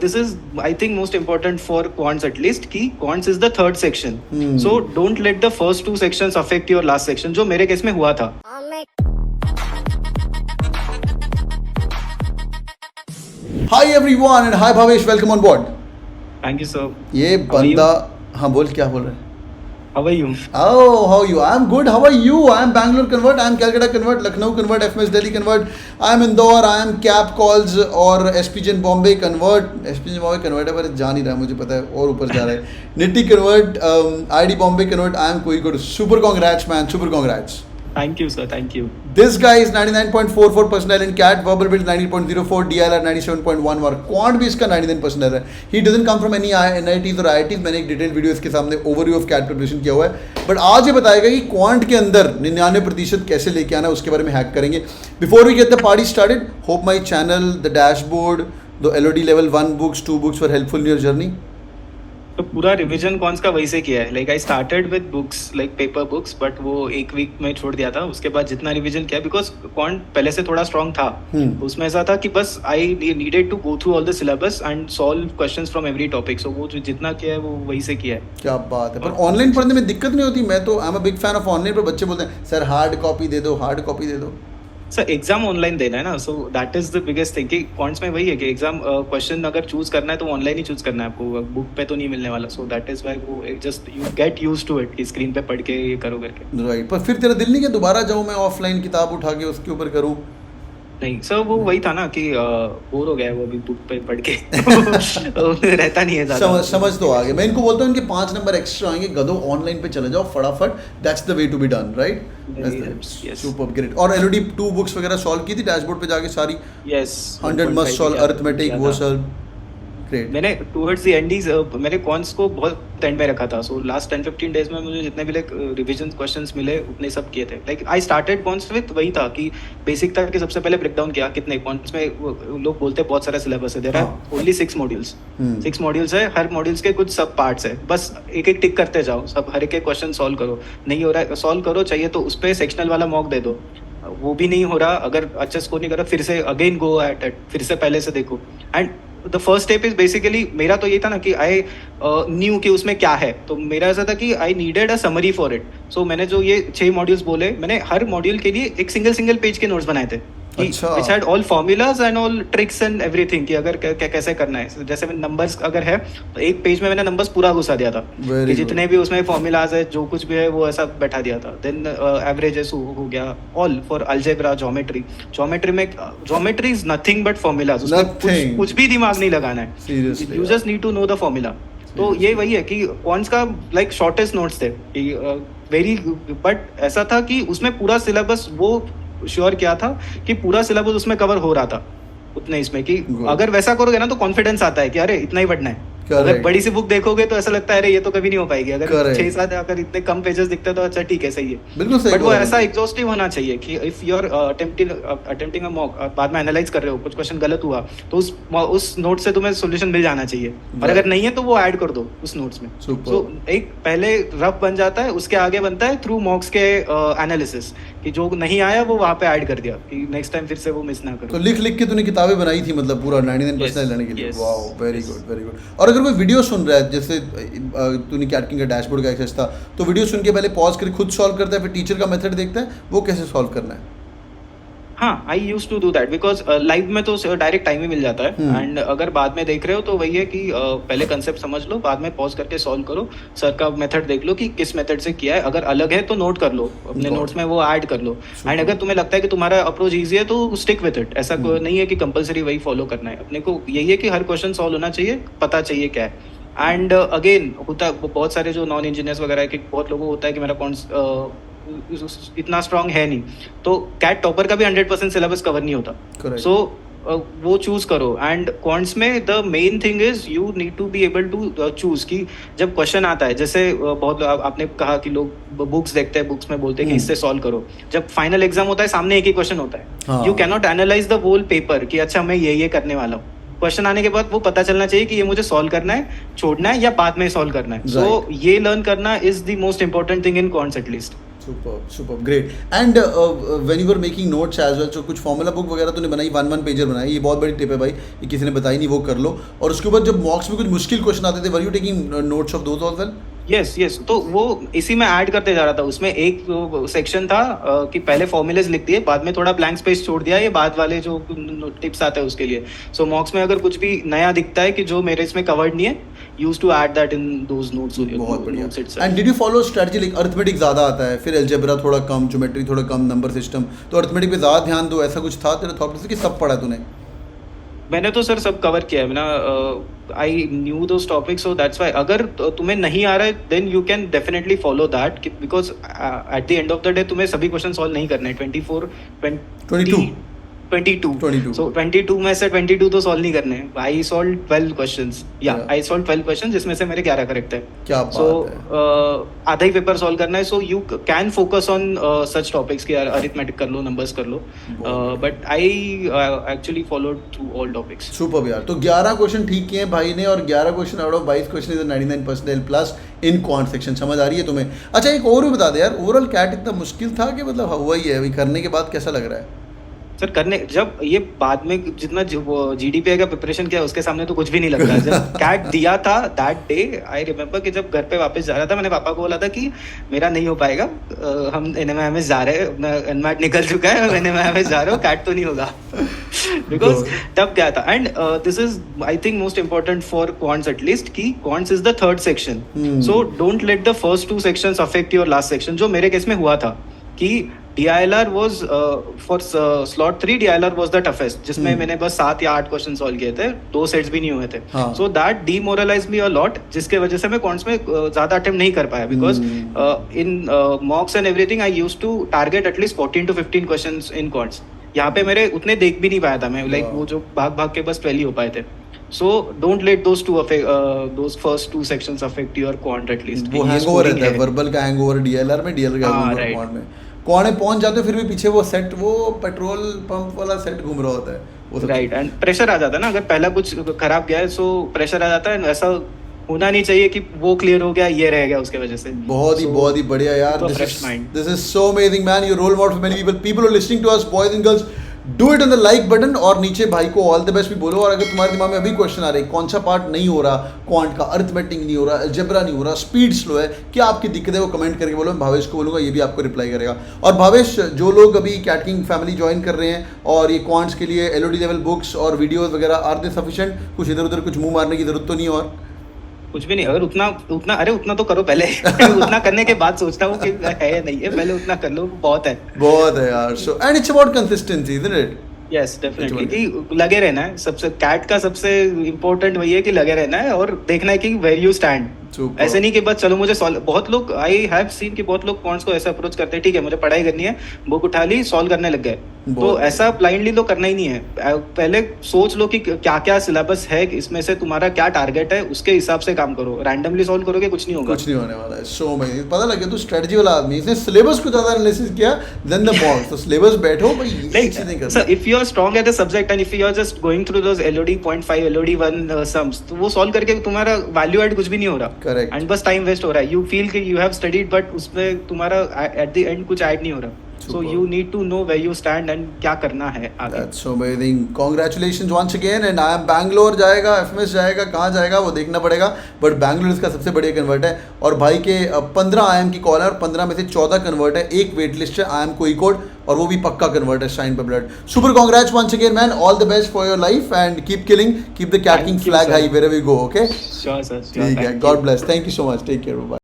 this is I think most important for quants at least कि quants is the third section. So don't let the first two sections affect your last section, जो मेरे case में हुआ था. Hi everyone and hi Bhavesh, welcome on board. Thank you sir. ये बंदा हाँ बोल क्या बोल रहा है? How are you? Oh, how are you? I'm good. How are you? I'm Bangalore convert. I'm Calcutta convert. Lucknow convert. FMS Delhi convert. I'm Indore. I'm Cap calls और SPGN Bombay convert. SPGN Bombay convert है पर जा नहीं रहा मुझे पता है और ऊपर जा रहा है. Nitty convert. ID Bombay convert. I'm Kozhikode. Super congrats man. Super congrats. Thank you sir. Thank you. This guy is 99.44 percentile in CAT, verbal build 90.04, DLR 97.1 और क्वांट भी इसका 99 percentile है. He doesn't come from any NITs और IITs. मैंने एक detail video इसके सामने overview of CAT preparation किया हुआ है. बट आज ये बताएगा कि क्वांट के अंदर 99% कैसे लेके आना उसके बारे में हैक करेंगे. Before we get the party started, hope my channel, the dashboard, the LOD level 1 books, 2 books were helpful in your journey. तो पूरा रिवीजन कौन का वही से किया है. Like I started with books like paper books but वो एक वीक में छोड़ दिया था. उसके बाद जितना रिवीजन किया बिकॉज क्वांट पहले से थोड़ा स्ट्रांग था. उसमें ऐसा था कि बस I needed to go through all the syllabus and solve questions from every topic. So वो जो जितना किया है वो वही से किया है. क्या बात है. पर ऑनलाइन पढ़ने में दिक्कत नहीं होती? मैं तो I am a big fan of online. पर बच्चे बोलते हैं सर हार्ड कॉपी दे दो, हार्ड कॉपी दे दो. सर एग्जाम ऑनलाइन देना है ना. सो that is the biggest thing कि क्वांट्स में वही है कि एग्जाम क्वेश्चन अगर चूज करना है तो ऑनलाइन ही चूज करना है आपको. बुक पे तो नहीं मिलने वाला. सो दैट इज व्हाई वो just you get used to it कि स्क्रीन पे पढ़ के ये करो करके. राइट. पर फिर तेरा दिल नहीं कि दोबारा जाऊं मैं ऑफलाइन किताब उठा के उसके ऊपर करूं? नहीं सर वो वही था ना कि बोर हो गया वो अभी बुक पे पढ़ के. रहता नहीं है ज़्यादा. समझ तो आ गया. मैं इनको बोलता हूँ इनके 5 नंबर एक्स्ट्रा आएंगे. गधो ऑनलाइन पे चले जाओ फटाफट. That's the way to be done. Right. Super great. और LOD 2 बुक्स वगैरह सॉल्व की थी डैशबोर्ड पे जाके सारी? यस. 100 मस्ट सॉल्व, अरिथमेटिक वो सॉल्व. ग्रेट. मैंने टुवर्ड्स द एंडीज मैंने कॉन्स को बहुत एंड में रखा था. सो लास्ट 10-15 डेज में मुझे जितने भी लाइक रिवीजन क्वेश्चंस मिले उतने सब किए थे. Like I started cons with वही था कि बेसिक था कि सबसे पहले ब्रेक डाउन किया कितने कॉन्स में. लोग बोलते हैं बहुत सारा सिलेबस है. There are only 6 modules. 6 modules है. हर मॉड्यूल्स के कुछ सब पार्ट्स है. बस एक एक टिक करते जाओ. सब हर एक क्वेश्चन सॉल्व करो. नहीं हो रहा है सॉल्व करो. चाहिए तो उस पर सेक्शनल वाला मॉक दे दो. वो भी नहीं हो रहा. अगर अच्छा स्कोर नहीं करा फिर से अगेन गो एट इट. फिर से पहले से देखो. And the first step is basically मेरा तो ये था ना कि आई न्यू कि उसमें क्या है. तो मेरा ऐसा था कि I needed a summary for it. So मैंने जो ये 6 मॉड्यूल्स बोले मैंने हर मॉड्यूल के लिए एक सिंगल पेज के नोट्स बनाए थे. which had all formulas and all tricks and everything कि अगर कैसे करना है. जैसे नंबर्स अगर है तो एक पेज में मैंने नंबर्स पूरा घुसा दिया था कि जितने भी उसमें फॉर्मूलाज है जो कुछ भी है वो ऐसा बैठा दिया था. देन एवरेजेस हो गया. ऑल फॉर अलजेब्रा, ज्योमेट्री में geometry is nothing but formulas. उसमें कुछ भी दिमाग नहीं लगाना है. You just need to know the formula. तो ये वही है कि क्वांट्स का लाइक शॉर्टेस्ट नोट्स थे वेरी. बट ऐसा था कि उसमें पूरा सिलेबस वो श्योर किया था कि पूरा सिलेबस उसमें कवर हो रहा था उतने इसमें कि अगर वैसा करोगे ना तो कॉन्फिडेंस आता है कि अरे इतना ही पढ़ना है. अगर बड़ी सी बुक देखोगे तो ऐसा लगता है अरे ये तो कभी नहीं हो पाएगी. अगर 6-7 अगर इतने कम पेजेस दिखते तो अच्छा ठीक है सही है. बिल्कुल सही. बट वो ऐसा एग्जॉस्टिव होना चाहिए कि if you are attempting a mock बाद में एनालाइज कर रहे हो कुछ क्वेश्चन गलत हुआ तो उस नोट से तुम्हें सॉल्यूशन मिल जाना चाहिए. और अगर नहीं है तो वो ऐड कर दो उस नोट्स में. सो एक पहले रफ बन जाता है. उसके आगे बनता है थ्रू मॉक्स के एनालिसिस कि जो नहीं आया वो वहाँ पे ऐड कर दिया कि नेक्स्ट टाइम फिर से वो मिस ना करो. तो लिख के तूने किताबें बनाई थी मतलब पूरा 99% लेने के लिए. Wow very good very good. और अगर कोई वीडियो सुन रहा है जैसे तूने कैट किंग का डैशबोर्ड का एक्सरसाइज था तो वीडियो सुन के पहले पॉज करके खुद सॉल्व करता है फिर टीचर का मेथड देखता है वो कैसे सॉल्व करना है? हाँ I used to do that because live में तो डायरेक्ट टाइम ही मिल जाता है. एंड अगर बाद में देख रहे हो तो वही है कि पहले कंसेप्ट समझ लो बाद में पॉज करके सॉल्व करो. सर का मेथड देख लो कि किस मेथड से किया है. अगर अलग है तो नोट कर लो अपने नोट्स में वो ऐड कर लो. एंड अगर तुम्हें लगता है कि तुम्हारा अप्रोच ईजी है तो स्टिक विद इट. ऐसा नहीं है कि कंपलसरी वही फॉलो करना है. अपने को यही है कि हर क्वेश्चन सॉल्व होना चाहिए. पता चाहिए क्या है. एंड अगेन होता बहुत सारे जो नॉन इंजीनियर्स वगैरह के बहुत लोगों को होता है कि मेरा कौन इतना स्ट्रांग है नहीं तो कैट टॉपर का भी 100% सिलेबस कवर नहीं होता. सो वो चूज करो. एंड क्वांट्स में the main thing is you need to be able to choose कि जब क्वेश्चन आता है जैसे बहुत आपने कहा कि लोग बुक्स देखते हैं बुक्स में बोलते हैं कि इससे सॉल्व करो. जब फाइनल एग्जाम होता है सामने एक ही क्वेश्चन होता है. You can not analyse the whole paper कि अच्छा मैं ये करने वाला हूँ. क्वेश्चन आने के बाद वो पता चलना चाहिए कि ये मुझे सॉल्व करना है, छोड़ना है या बाद में सॉल्व करना है. सो ये लर्न करना is the most important thing in quants at least. Super great. And when you were making notes as well, so कुछ फॉर्मूला बुक वगैरह तूने बनाई, वन पेजर बनाई, ये बहुत बड़ी टिप है भाई, ये किसी ने बताई नहीं, वो कर लो. और उसके बाद जब मॉक्स में कुछ मुश्किल क्वेश्चन आते थे, were you taking notes of those also? Yes yes, तो वो इसी में ऐड करते जा रहा था. उसमें एक सेक्शन था कि पहले फॉर्मूलेज लिख दिए, बाद में थोड़ा ब्लैंक स्पेस छोड़ दिया, ये बाद वाले जो टिप्स आते हैं उसके लिए. सो मॉक्स में अगर कुछ भी नया दिखता है कि जो मेरे इसमें कवर्ड नहीं है, use to add that in those notes. बहुत बढ़िया. And did you follow strategy, like arithmetic ज़्यादा आता है, फिर अलजेब्रा थोड़ा कम, ज्योमेट्री थोड़ा कम, नंबर सिस्टम, तो अर्थमेटिक पे ज़्यादा ध्यान दो, ऐसा कुछ था तेरे थॉट प्रोसेस कि सब पढ़ा तूने? मैंने तो सर सब कवर किया है. मैंने I knew those topics, so that's why अगर तुम्हें नहीं आ रहा है then you can definitely follow that, because at the end of the day तुम्हें सभी क्वेश्चन सॉल्व नहीं करने. 22 सो 22 में से 22 तो सॉल्व नहीं करने. आई सॉल्व 12 क्वेश्चंस, या आई सॉल्व 12 क्वेश्चंस जिसमें से मेरे 11 करेक्ट है. क्या बात है. आधा ही पेपर सॉल्व करना है. So you can focus on such topics कि अरिथमेटिक कर लो, नंबर्स कर लो, but I actually followed through all topics. Super यार. तो 11 क्वेश्चन ठीक किए हैं भाई ने, और 11 question out of 22 question is 99 percentile plus in quant section. समझ आ रही है तुम्हें? अच्छा, एक और भी बता दे यार, ओवरऑल कैट इतना मुश्किल था कि मतलब हुआ ही है अभी, करने के बाद कैसा लग रहा है? सर करने जब ये बाद में जितना GDPI का प्रिपरेशन किया उसके सामने तो कुछ भी नहीं लगता. जब कैट दिया था दैट डे, आई रिमेम्बर कि जब घर पे वापस जा रहा था, मैंने पापा को बोला था कि मेरा नहीं हो पाएगा, हम NMIMS जा रहे हैं, NMAT निकल चुका है, NMIMS जा रहे हो, कैट तो नहीं होगा. बिकॉज तब क्या था. And this is I think most important for quants at least, कि quants is the third section. So don't let the first 2 sections affect your last section. जो मेरे केस में हुआ था कि DILR was for slot 3 DILR was the toughest, जिसमें मैंने बस 7 या 8 क्वेश्चन सॉल्व किए थे, 2 सेट्स भी नहीं हुए थे. So that demoralized me a lot, जिसके वजह से मैं क्वांट्स में ज्यादा अटेम्प्ट नहीं कर पाया, because in mocks and everything I used to target at least 14 to 15 questions in quants. यहाँ पे मेरे उतने देख भी नहीं पाया था मैं, like वो जो भाग के बस 12 ही हो पाए थे. So don't let those first 2 sections affect your quant at least. वो हैंगओवर रहता है, वर्बल का हैंगओवर DLR में, DLR का हैंगओवर क्वांट में. क्वांट में पहुंच जाते हो फिर भी पीछे वो सेट, वो पेट्रोल पंप वाला सेट घूम रहा होता है. राइट. एंड प्रेशर आ जाता है ना, अगर पहला कुछ खराब गया है सो प्रेशर आ जाता है. ऐसा होना नहीं चाहिए कि वो क्लियर हो गया, ये रह गया उसके वजह से. बहुत ही बढ़िया यार. This is so amazing man. You role model for many people are listening to us, boys and girls. Do it on the like button, और नीचे भाई को ऑल द बेस्ट भी बोलो. और अगर तुम्हारे दिमाग में अभी क्वेश्चन आ रहे कौन सा पार्ट नहीं हो रहा, क्वांट का अर्थमेटिक नहीं हो रहा, अलजेब्रा नहीं हो रहा, स्पीड स्लो है, क्या आपकी दिक्कत है, वो कमेंट करके बोलो. मैं भावेश को बोलूँगा, ये भी आपको रिप्लाई करेगा. और भावेश, जो लोग अभी कैट किंग फैमिली ज्वाइन कर रहे हैं और ये क्वांट्स के लिए LOD लेवल बुक्स और वीडियोज़ वगैरह, आर दे सफिशिएंट? कुछ इधर उधर कुछ मुंह मारने की जरूरत तो नहीं? और कुछ भी नहीं, अगर उतना तो करो पहले. उतना करने के बाद सोचता हूँ कि है या नहीं है, पहले उतना कर लो, बहुत है यार. So and it's about consistency, isn't it? Yes definitely, कि लगे रहना है. सबसे कैट का सबसे इम्पोर्टेंट वही है कि लगे रहना है और देखना है कि वेयर यू स्टैंड. ऐसे नहीं कि बस चलो मुझे सॉल्व. बहुत लोग आई हैव सीन कि बहुत लोग क्वांट्स को ऐसे अप्रोच करते हैं, ठीक है मुझे पढ़ाई करनी है, बुक उठा ली, सॉल्व करने लग गए. तो ऐसा ब्लाइंडली तो करना ही नहीं है. पहले सोच लो कि क्या क्या सिलेबस है, इसमें से तुम्हारा क्या टारगेट है, उसके हिसाब से काम करो. रैंडमली सॉल्व करोगे कुछ नहीं होगा, कुछ नहीं होने वाला है. सो मैं पता लग गया तू स्ट्रेटजी वाला आदमी. इसने सिलेबस को ज्यादा एनालिसिस किया देन द मॉक्स. तो सिलेबस बैठो भाई, ये चीजें कर. Sir if you are strong at the subject and if you are just going through those LOD 0.5 LOD 1 sums, तो वो सॉल्व करके तुम्हारा वैल्यू ऐड कुछ भी नहीं हो रहा. करेक्ट. एंड बस टाइम वेस्ट हो रहा है. यू फील कि यू हैव स्टडीड बट उसमें तुम्हारा एट द एंड कुछ ऐड नहीं हो रहा. So you need to know where you stand and क्या करना है आगे. That's so amazing. Congratulations once again. And I am Bangalore जाएगा, FMS जाएगा, कहाँ जाएगा वो देखना पड़ेगा. But Bangalore इसका सबसे बढ़िया कन्वर्ट है. और भाई के 15 IIM की कॉल है और 15 में से 14 कन्वर्ट है. एक वेट लिस्ट है IIM कोई कोड, और वो भी पक्का कन्वर्ट है शाइन पर blood. Super congrats once again man. All the best for your life and keep killing. Keep the cat king flag high wherever you go. Okay? Sure sir. ठीक है. God bless. Thank you so much. Take care. Bye.